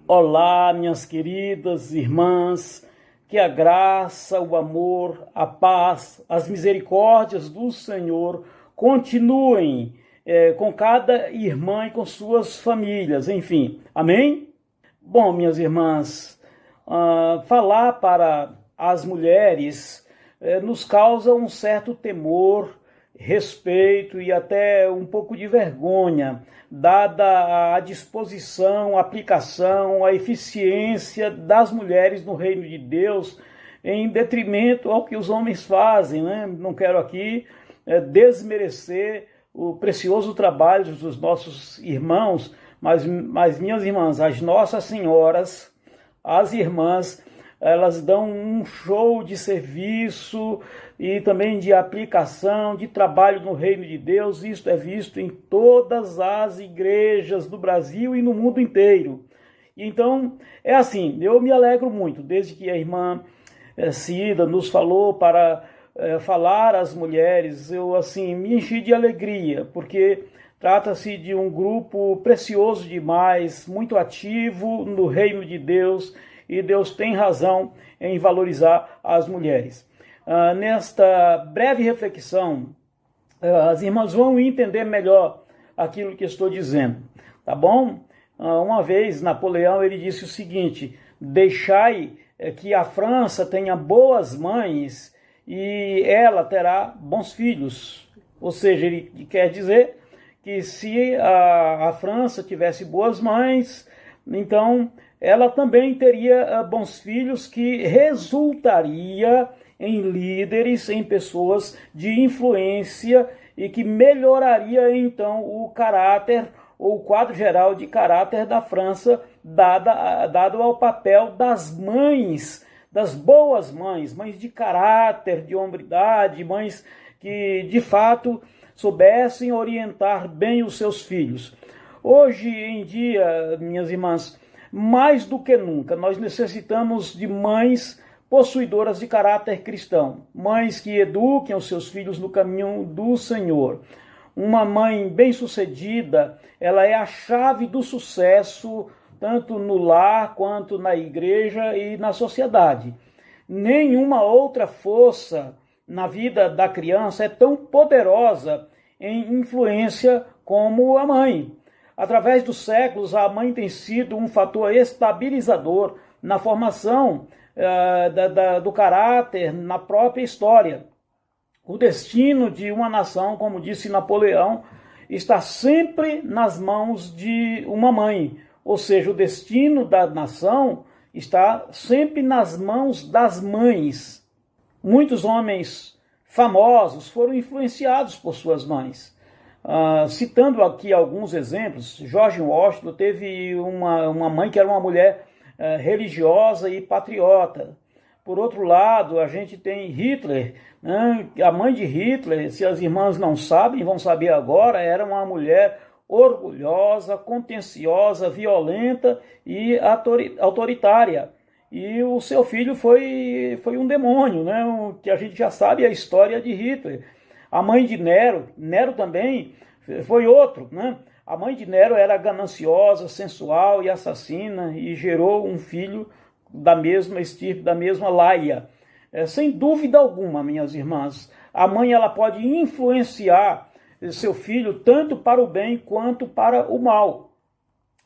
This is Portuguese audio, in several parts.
Olá, minhas queridas irmãs, que a graça, o amor, a paz, as misericórdias do Senhor continuem com cada irmã e com suas famílias, enfim, amém? Bom, minhas irmãs, falar para as mulheres nos causa um certo temor, respeito e até um pouco de vergonha, dada a disposição, a aplicação, a eficiência das mulheres no reino de Deus, em detrimento ao que os homens fazem, né? Não quero aqui desmerecer o precioso trabalho dos nossos irmãos, mas minhas irmãs, as nossas senhoras, as irmãs, elas dão um show de serviço e também de aplicação, de trabalho no reino de Deus. Isto é visto em todas as igrejas do Brasil e no mundo inteiro. Então, é assim, eu me alegro muito, desde que a irmã Cida nos falou para falar às mulheres, eu assim me enchi de alegria, porque trata-se de um grupo precioso demais, muito ativo no reino de Deus, e Deus tem razão em valorizar as mulheres. Nesta breve reflexão, as irmãs vão entender melhor aquilo que estou dizendo, tá bom? Uma vez, Napoleão, ele disse o seguinte: deixai que a França tenha boas mães e ela terá bons filhos. Ou seja, ele quer dizer que se a França tivesse boas mães, então ela também teria bons filhos, que resultaria em líderes, em pessoas de influência e que melhoraria então o caráter ou o quadro geral de caráter da França, dado ao papel das mães, das boas mães, mães de caráter, de hombridade, mães que de fato soubessem orientar bem os seus filhos. Hoje em dia, minhas irmãs, mais do que nunca, nós necessitamos de mães possuidoras de caráter cristão, mães que eduquem os seus filhos no caminho do Senhor. Uma mãe bem-sucedida, ela é a chave do sucesso, tanto no lar quanto na igreja e na sociedade. Nenhuma outra força na vida da criança é tão poderosa em influência como a mãe. Através dos séculos, a mãe tem sido um fator estabilizador na formação do caráter, na própria história. O destino de uma nação, como disse Napoleão, está sempre nas mãos de uma mãe. Ou seja, o destino da nação está sempre nas mãos das mães. Muitos homens famosos foram influenciados por suas mães. Citando aqui alguns exemplos, George Washington teve uma mãe que era uma mulher religiosa e patriota. Por outro lado, a gente tem Hitler, né? A mãe de Hitler, se as irmãs não sabem, vão saber agora, era uma mulher orgulhosa, contenciosa, violenta e autoritária. E o seu filho foi um demônio, né? Que a gente já sabe a história de Hitler. A mãe de Nero também foi outro, né? A mãe de Nero era gananciosa, sensual e assassina e gerou um filho da mesma estirpe, da mesma laia. Sem dúvida alguma, minhas irmãs, a mãe ela pode influenciar seu filho tanto para o bem quanto para o mal.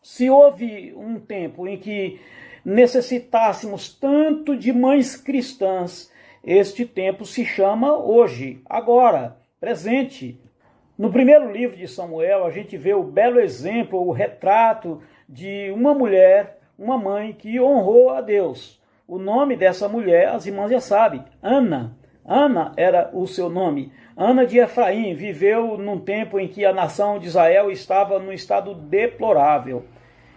Se houve um tempo em que necessitássemos tanto de mães cristãs, este tempo se chama hoje, agora, presente. No primeiro livro de Samuel, a gente vê o belo exemplo, o retrato de uma mulher, uma mãe que honrou a Deus. O nome dessa mulher, as irmãs já sabem, Ana. Ana era o seu nome. Ana de Efraim viveu num tempo em que a nação de Israel estava num estado deplorável.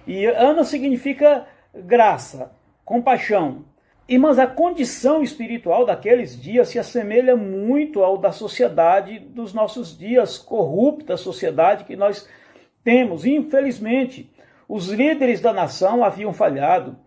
E Ana significa graça, compaixão. Irmãs, a condição espiritual daqueles dias se assemelha muito ao da sociedade dos nossos dias, corrupta sociedade que nós temos. Infelizmente, os líderes da nação haviam falhado.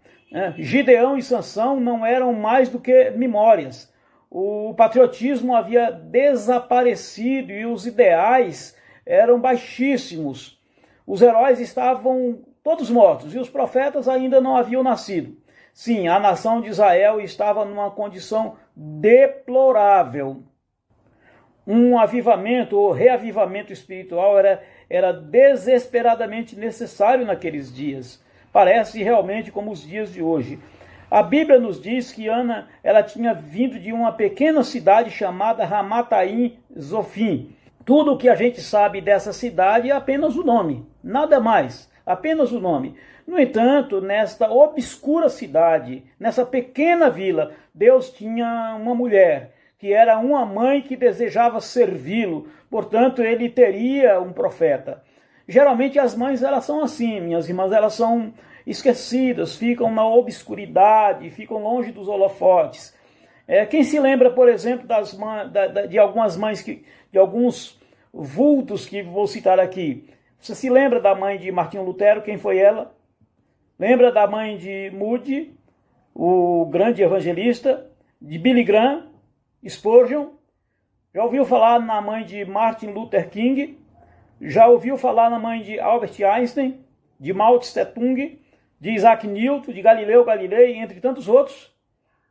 Gideão e Sansão não eram mais do que memórias. O patriotismo havia desaparecido e os ideais eram baixíssimos. Os heróis estavam todos mortos, e os profetas ainda não haviam nascido. Sim, a nação de Israel estava numa condição deplorável. Um avivamento ou reavivamento espiritual era desesperadamente necessário naqueles dias. Parece realmente como os dias de hoje. A Bíblia nos diz que Ana ela tinha vindo de uma pequena cidade chamada Ramataim Zofim. Tudo o que a gente sabe dessa cidade é apenas o nome, nada mais, apenas o nome. No entanto, nesta obscura cidade, nessa pequena vila, Deus tinha uma mulher, que era uma mãe que desejava servi-lo, portanto ele teria um profeta. Geralmente as mães elas são assim, minhas irmãs, elas são esquecidas, ficam na obscuridade, ficam longe dos holofotes. Quem se lembra, por exemplo, de algumas mães, de alguns vultos que vou citar aqui? Você se lembra da mãe de Martinho Lutero? Quem foi ela? Lembra da mãe de Moody, o grande evangelista? De Billy Graham, Spurgeon? Já ouviu falar na mãe de Martin Luther King? Já ouviu falar na mãe de Albert Einstein, de Mao Tse Tung, de Isaac Newton, de Galileu Galilei, entre tantos outros?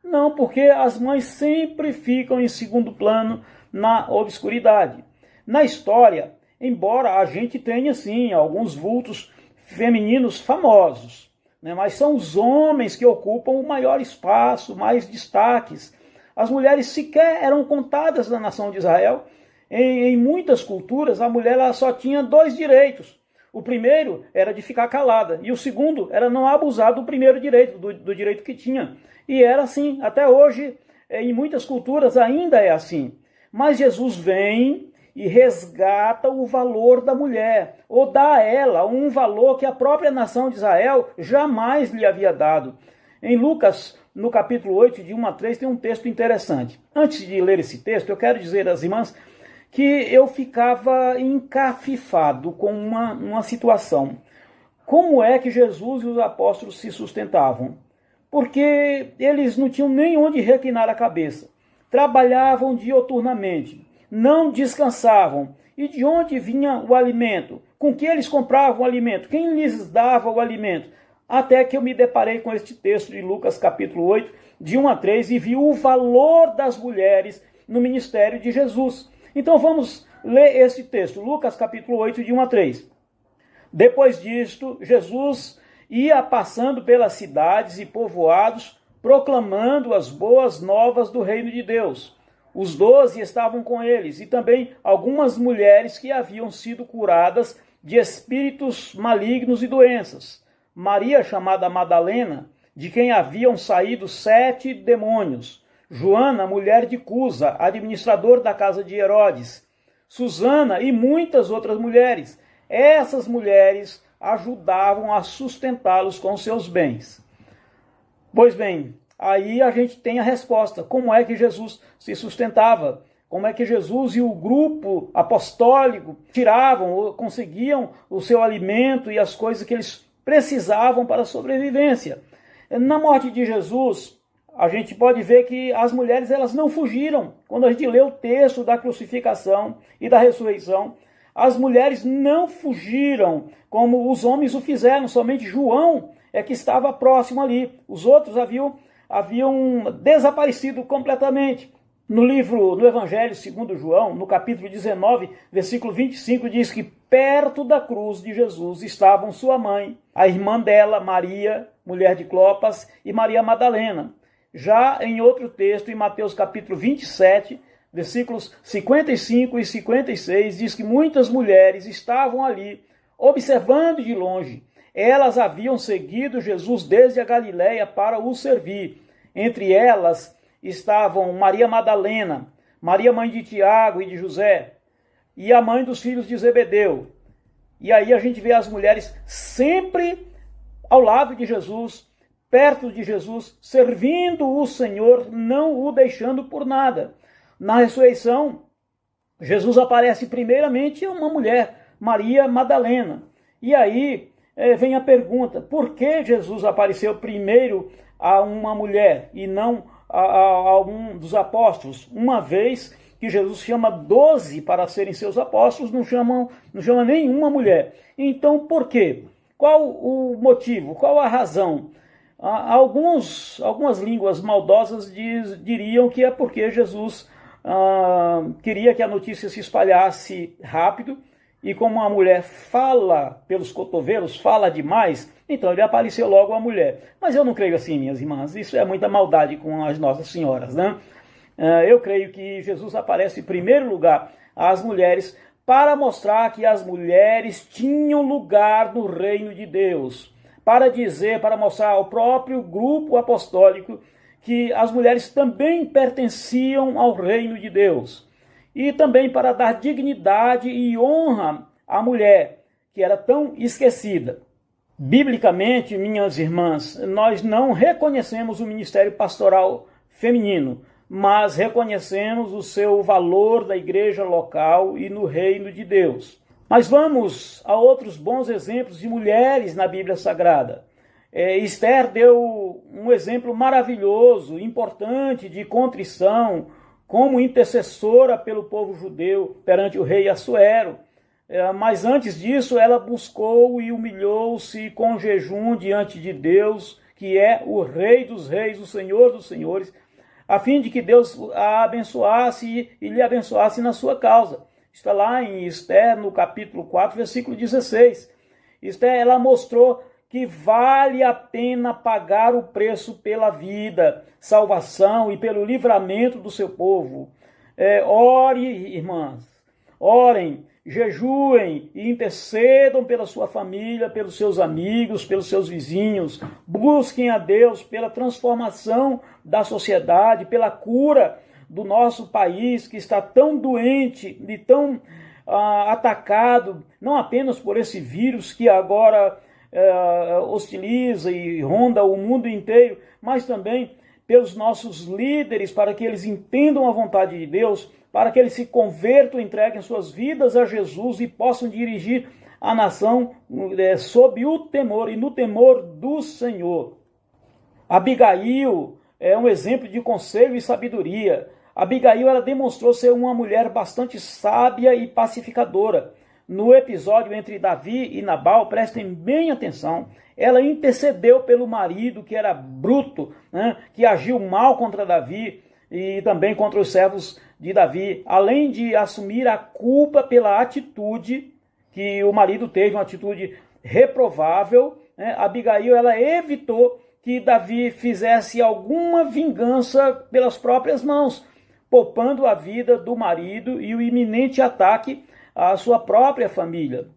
Não, porque as mães sempre ficam em segundo plano na obscuridade. Na história, embora a gente tenha, sim, alguns vultos femininos famosos, né, mas são os homens que ocupam o maior espaço, mais destaques. As mulheres sequer eram contadas na nação de Israel. Em muitas culturas, a mulher ela só tinha 2 direitos. O primeiro era de ficar calada, e o segundo era não abusar do primeiro direito, do direito que tinha. E era assim, até hoje, em muitas culturas ainda é assim. Mas Jesus vem e resgata o valor da mulher, ou dá a ela um valor que a própria nação de Israel jamais lhe havia dado. Em Lucas, no capítulo 8, de 1 a 3, tem um texto interessante. Antes de ler esse texto, eu quero dizer às irmãs que eu ficava encafifado com uma situação. Como é que Jesus e os apóstolos se sustentavam? Porque eles não tinham nem onde reclinar a cabeça. Trabalhavam dioturnamente, não descansavam. E de onde vinha o alimento? Com que eles compravam o alimento? Quem lhes dava o alimento? Até que eu me deparei com este texto de Lucas capítulo 8, de 1 a 3, e vi o valor das mulheres no ministério de Jesus. Então vamos ler este texto, Lucas capítulo 8, de 1 a 3. Depois disto, Jesus ia passando pelas cidades e povoados, proclamando as boas novas do reino de Deus. Os 12 estavam com eles, e também algumas mulheres que haviam sido curadas de espíritos malignos e doenças. Maria, chamada Madalena, de quem haviam saído 7 demônios. Joana, mulher de Cusa, administrador da casa de Herodes. Susana e muitas outras mulheres. Essas mulheres ajudavam a sustentá-los com seus bens. Pois bem, aí a gente tem a resposta. Como é que Jesus se sustentava? Como é que Jesus e o grupo apostólico tiravam ou conseguiam o seu alimento e as coisas que eles precisavam para a sobrevivência? Na morte de Jesus, a gente pode ver que as mulheres elas não fugiram. Quando a gente lê o texto da crucificação e da ressurreição, as mulheres não fugiram como os homens o fizeram. Somente João é que estava próximo ali. Os outros haviam desaparecido completamente. No Evangelho segundo João, no capítulo 19, versículo 25, diz que perto da cruz de Jesus estavam sua mãe, a irmã dela, Maria, mulher de Clopas, e Maria Madalena. Já em outro texto, em Mateus capítulo 27, versículos 55 e 56, diz que muitas mulheres estavam ali, observando de longe. Elas haviam seguido Jesus desde a Galiléia para o servir. Entre elas estavam Maria Madalena, Maria mãe de Tiago e de José, e a mãe dos filhos de Zebedeu. E aí a gente vê as mulheres sempre ao lado de Jesus, perto de Jesus, servindo o Senhor, não o deixando por nada. Na ressurreição, Jesus aparece primeiramente a uma mulher, Maria Madalena. E aí vem a pergunta, por que Jesus apareceu primeiro a uma mulher e não a um dos apóstolos? Uma vez que Jesus chama 12 para serem seus apóstolos, não chama nenhuma mulher. Então, por quê? Qual o motivo? Qual a razão? Algumas línguas maldosas diriam que é porque Jesus queria que a notícia se espalhasse rápido, e como a mulher fala pelos cotovelos, fala demais, então ele apareceu logo a mulher. Mas eu não creio assim, minhas irmãs, isso é muita maldade com as Nossas Senhoras, né? Eu creio que Jesus aparece em primeiro lugar às mulheres para mostrar que as mulheres tinham lugar no reino de Deus, para mostrar ao próprio grupo apostólico que as mulheres também pertenciam ao reino de Deus. E também para dar dignidade e honra à mulher, que era tão esquecida. Biblicamente, minhas irmãs, nós não reconhecemos o ministério pastoral feminino, mas reconhecemos o seu valor na igreja local e no reino de Deus. Mas vamos a outros bons exemplos de mulheres na Bíblia Sagrada. Esther deu um exemplo maravilhoso, importante de contrição, como intercessora pelo povo judeu perante o rei Assuero. Mas antes disso, ela buscou e humilhou-se com jejum diante de Deus, que é o Rei dos Reis, o Senhor dos Senhores, a fim de que Deus a abençoasse e lhe abençoasse na sua causa. Está lá em Esther, no capítulo 4, versículo 16. Esther, ela mostrou que vale a pena pagar o preço pela vida, salvação e pelo livramento do seu povo. Ore, irmãs, orem, jejuem e intercedam pela sua família, pelos seus amigos, pelos seus vizinhos. Busquem a Deus pela transformação da sociedade, pela cura do nosso país, que está tão doente e tão atacado, não apenas por esse vírus que agora hostiliza e ronda o mundo inteiro, mas também pelos nossos líderes, para que eles entendam a vontade de Deus, para que eles se convertam, entreguem suas vidas a Jesus e possam dirigir a nação sob o temor e no temor do Senhor. Abigail é um exemplo de conselho e sabedoria. Abigail, ela demonstrou ser uma mulher bastante sábia e pacificadora. No episódio entre Davi e Nabal, prestem bem atenção, ela intercedeu pelo marido que era bruto, né, que agiu mal contra Davi e também contra os servos de Davi, além de assumir a culpa pela atitude que o marido teve, uma atitude reprovável, né. Abigail, ela evitou que Davi fizesse alguma vingança pelas próprias mãos, poupando a vida do marido e o iminente ataque à sua própria família.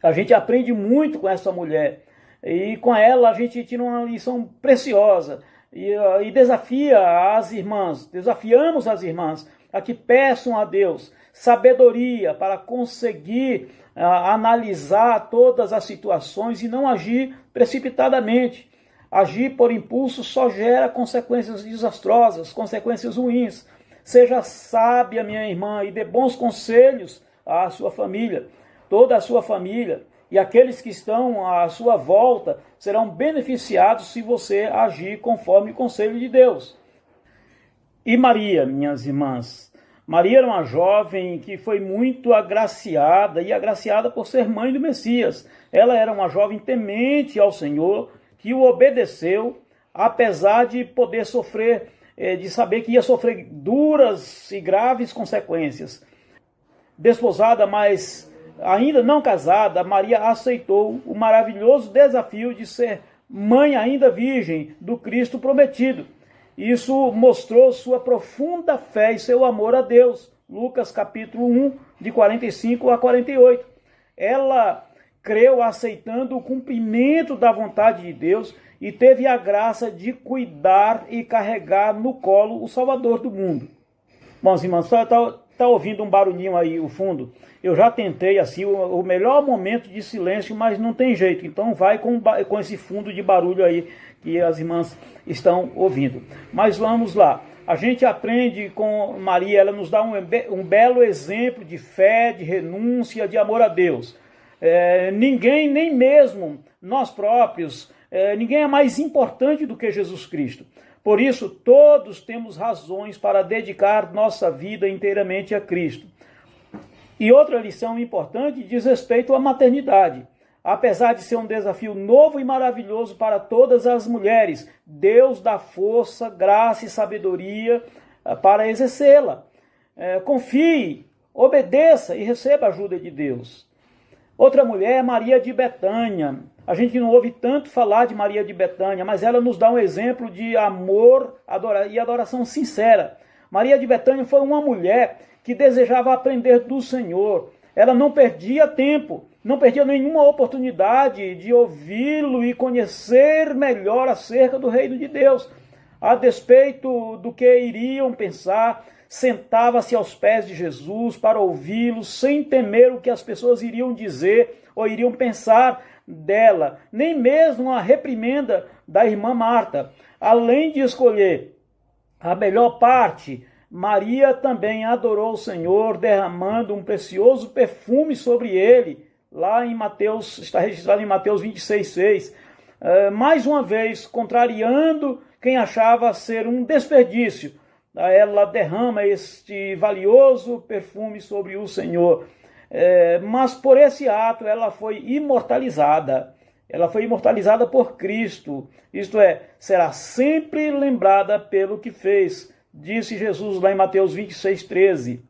A gente aprende muito com essa mulher, e com ela a gente tira uma lição preciosa, e desafia as irmãs, desafiamos as irmãs a que peçam a Deus sabedoria para conseguir analisar todas as situações e não agir precipitadamente. Agir por impulso só gera consequências desastrosas, consequências ruins. Seja sábia, minha irmã, e dê bons conselhos à sua família. Toda a sua família e aqueles que estão à sua volta serão beneficiados se você agir conforme o conselho de Deus. E Maria, minhas irmãs, Maria era uma jovem que foi muito agraciada, e agraciada por ser mãe do Messias. Ela era uma jovem temente ao Senhor, que o obedeceu, apesar de poder sofrer, de saber que ia sofrer duras e graves consequências. Desposada, mas ainda não casada, Maria aceitou o maravilhoso desafio de ser mãe ainda virgem do Cristo prometido. Isso mostrou sua profunda fé e seu amor a Deus. Lucas capítulo 1, de 45 a 48. Ela creu aceitando o cumprimento da vontade de Deus e teve a graça de cuidar e carregar no colo o Salvador do mundo. Bom, irmãos, está ouvindo um barulhinho aí no fundo? Eu já tentei assim o melhor momento de silêncio, mas não tem jeito. Então vai com esse fundo de barulho aí que as irmãs estão ouvindo. Mas vamos lá. A gente aprende com Maria, ela nos dá um belo exemplo de fé, de renúncia, de amor a Deus. Ninguém, nem mesmo nós próprios, ninguém é mais importante do que Jesus Cristo. Por isso, todos temos razões para dedicar nossa vida inteiramente a Cristo. E outra lição importante diz respeito à maternidade. apesar de ser um desafio novo e maravilhoso para todas as mulheres, Deus dá força, graça e sabedoria para exercê-la. Confie, obedeça e receba a ajuda de Deus. Outra mulher é Maria de Betânia. A gente não ouve tanto falar de Maria de Betânia, mas ela nos dá um exemplo de amor e adoração sincera. Maria de Betânia foi uma mulher que desejava aprender do Senhor. Ela não perdia tempo, não perdia nenhuma oportunidade de ouvi-lo e conhecer melhor acerca do reino de Deus. A despeito do que iriam pensar, sentava-se aos pés de Jesus para ouvi-lo, sem temer o que as pessoas iriam dizer ou iriam pensar dela, nem mesmo a reprimenda da irmã Marta. Além de escolher a melhor parte, Maria também adorou o Senhor, derramando um precioso perfume sobre ele. Lá em Mateus, está registrado em Mateus 26:6. Mais uma vez, contrariando quem achava ser um desperdício, ela derrama este valioso perfume sobre o Senhor. Mas por esse ato ela foi imortalizada. Ela foi imortalizada por Cristo. Isto é, será sempre lembrada pelo que fez. Disse Jesus lá em Mateus 26:13.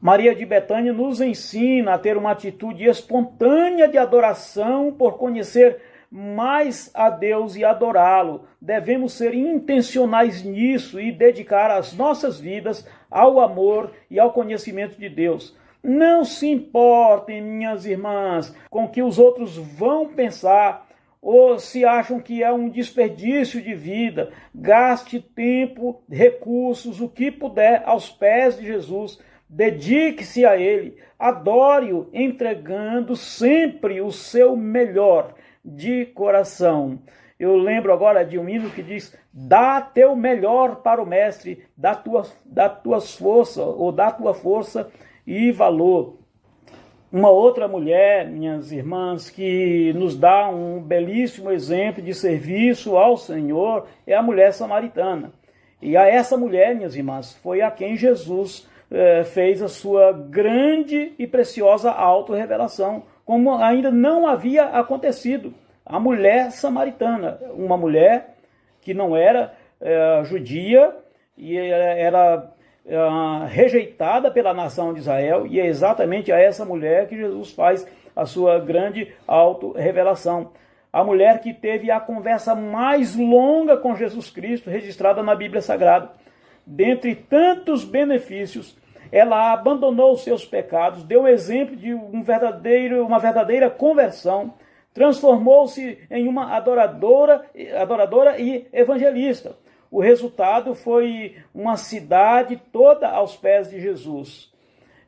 Maria de Betânia nos ensina a ter uma atitude espontânea de adoração por conhecer mais a Deus e adorá-lo. Devemos ser intencionais nisso e dedicar as nossas vidas ao amor e ao conhecimento de Deus. Não se importem, minhas irmãs, com o que os outros vão pensar ou se acham que é um desperdício de vida. Gaste tempo, recursos, o que puder aos pés de Jesus. Dedique-se a Ele, adore-o, entregando sempre o seu melhor de coração. Eu lembro agora de um hino que diz: dá teu melhor para o mestre, dá tua força e valor. Uma outra mulher, minhas irmãs, que nos dá um belíssimo exemplo de serviço ao Senhor é a mulher samaritana. E a essa mulher, minhas irmãs, foi a quem Jesus fez a sua grande e preciosa auto-revelação, como ainda não havia acontecido. A mulher samaritana, uma mulher que não era judia e era rejeitada pela nação de Israel, e é exatamente a essa mulher que Jesus faz a sua grande auto-revelação. A mulher que teve a conversa mais longa com Jesus Cristo, registrada na Bíblia Sagrada. Dentre tantos benefícios, ela abandonou os seus pecados, deu exemplo de uma verdadeira conversão, transformou-se em uma adoradora e evangelista. O resultado foi uma cidade toda aos pés de Jesus.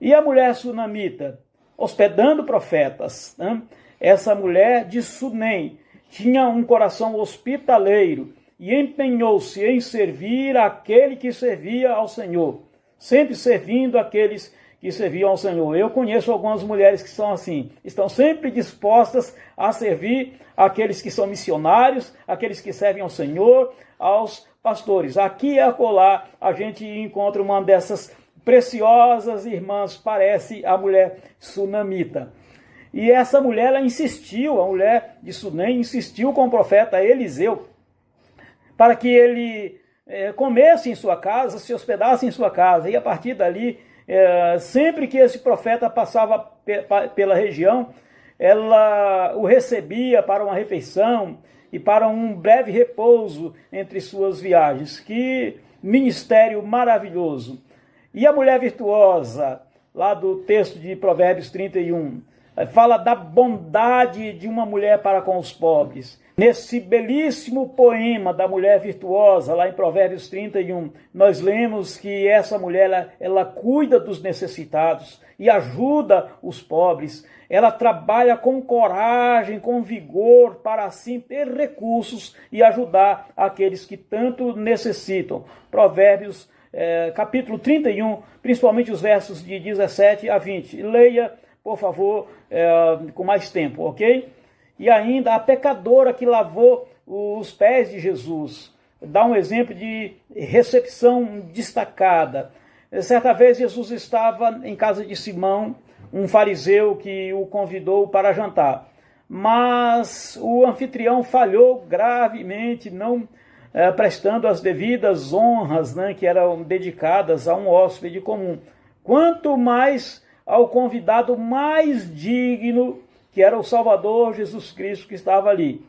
E a mulher sunamita, hospedando profetas, né? Essa mulher de Sunem tinha um coração hospitaleiro e empenhou-se em servir aquele que servia ao Senhor, sempre servindo aqueles que serviam ao Senhor. Eu conheço algumas mulheres que são assim, estão sempre dispostas a servir aqueles que são missionários, aqueles que servem ao Senhor, aos pastores. Aqui e acolá a gente encontra uma dessas preciosas irmãs, parece a mulher sunamita. E essa mulher, ela insistiu, a mulher de Sunem insistiu com o profeta Eliseu para que ele comesse em sua casa, se hospedasse em sua casa. E a partir dali, sempre que esse profeta passava pela região, ela o recebia para uma refeição e para um breve repouso entre suas viagens. Que ministério maravilhoso! E a mulher virtuosa, lá do texto de Provérbios 31, fala da bondade de uma mulher para com os pobres. Nesse belíssimo poema da mulher virtuosa, lá em Provérbios 31, nós lemos que essa mulher, ela cuida dos necessitados e ajuda os pobres. Ela trabalha com coragem, com vigor, para assim ter recursos e ajudar aqueles que tanto necessitam. Provérbios, capítulo 31, principalmente os versos de 17 a 20. Leia, por favor, com mais tempo, ok? E ainda a pecadora que lavou os pés de Jesus. Dá um exemplo de recepção destacada. Certa vez Jesus estava em casa de Simão, um fariseu que o convidou para jantar. mas o anfitrião falhou gravemente, não prestando as devidas honras, né, que eram dedicadas a um hóspede comum. Quanto mais ao convidado mais digno, que era o Salvador Jesus Cristo que estava ali.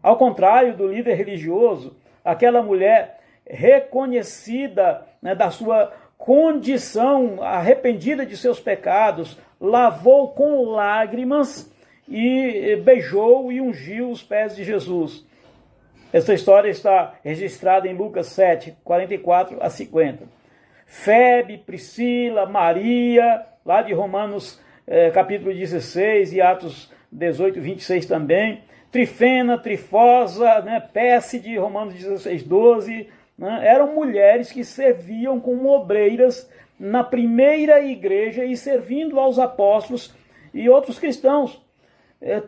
Ao contrário do líder religioso, aquela mulher reconhecida, né, da sua condição, arrependida de seus pecados, lavou com lágrimas e beijou e ungiu os pés de Jesus. Essa história está registrada em Lucas 7, 44 a 50. Febe, Priscila, Maria, lá de Romanos capítulo 16 e Atos 18, 26 também. Trifena, Trifosa, né, Pérside, Romanos 16, 12. Né, eram mulheres que serviam como obreiras na primeira igreja e servindo aos apóstolos e outros cristãos.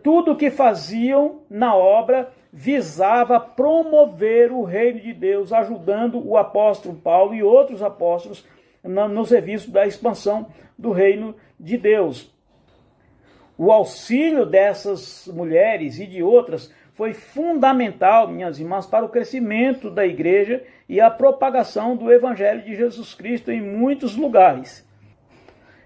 Tudo o que faziam na obra visava promover o reino de Deus, ajudando o apóstolo Paulo e outros apóstolos no serviço da expansão do reino de Deus. O auxílio dessas mulheres e de outras foi fundamental, minhas irmãs, para o crescimento da igreja e a propagação do evangelho de Jesus Cristo em muitos lugares.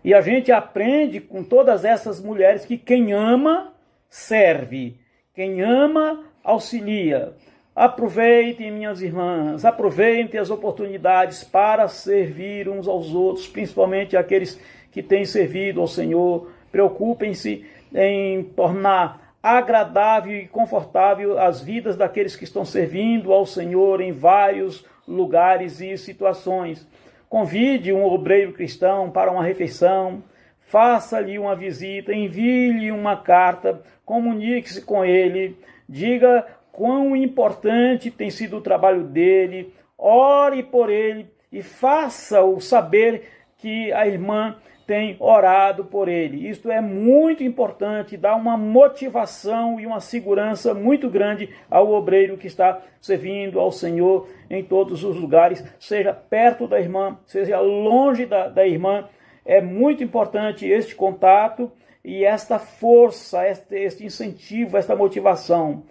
E a gente aprende com todas essas mulheres que quem ama, serve. Quem ama, auxilia. Aproveitem, minhas irmãs, aproveitem as oportunidades para servir uns aos outros, principalmente aqueles que têm servido ao Senhor. Preocupem-se em tornar agradável e confortável as vidas daqueles que estão servindo ao Senhor em vários lugares e situações. Convide um obreiro cristão para uma refeição, faça-lhe uma visita, envie-lhe uma carta, comunique-se com ele, diga quão importante tem sido o trabalho dele, ore por ele e faça-o saber que a irmã tem orado por ele. Isto é muito importante, dá uma motivação e uma segurança muito grande ao obreiro que está servindo ao Senhor em todos os lugares, seja perto da irmã, seja longe da irmã. É muito importante este contato e esta força, este incentivo, esta motivação.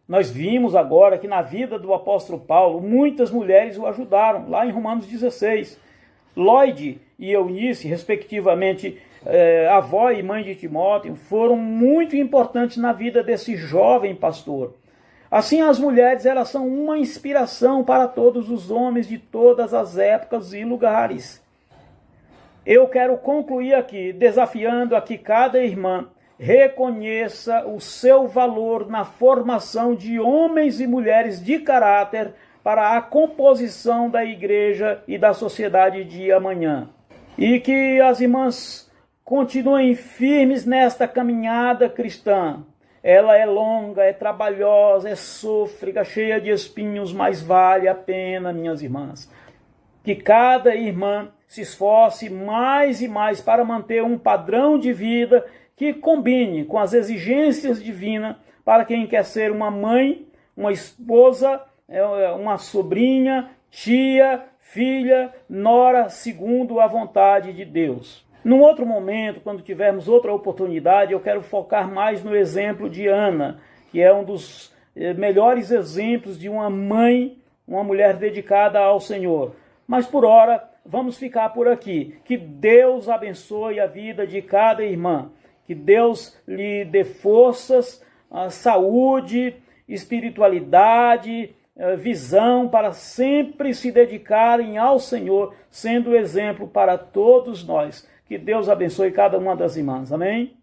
Nós vimos agora que na vida do apóstolo Paulo, muitas mulheres o ajudaram, lá em Romanos 16. Lloyd e Eunice, respectivamente, avó e mãe de Timóteo, foram muito importantes na vida desse jovem pastor. Assim, as mulheres, elas são uma inspiração para todos os homens de todas as épocas e lugares. Eu quero concluir aqui, desafiando a que cada irmã reconheça o seu valor na formação de homens e mulheres de caráter para a composição da igreja e da sociedade de amanhã. E que as irmãs continuem firmes nesta caminhada cristã. Ela é longa, é trabalhosa, é sôfrega, cheia de espinhos, mas vale a pena, minhas irmãs. Que cada irmã se esforce mais e mais para manter um padrão de vida que combine com as exigências divinas para quem quer ser uma mãe, uma esposa, uma sobrinha, tia, filha, nora, segundo a vontade de Deus. Num outro momento, quando tivermos outra oportunidade, eu quero focar mais no exemplo de Ana, que é um dos melhores exemplos de uma mãe, uma mulher dedicada ao Senhor. Mas por hora, vamos ficar por aqui. Que Deus abençoe a vida de cada irmã. Que Deus lhe dê forças, saúde, espiritualidade, visão para sempre se dedicarem ao Senhor, sendo exemplo para todos nós. Que Deus abençoe cada uma das irmãs. Amém?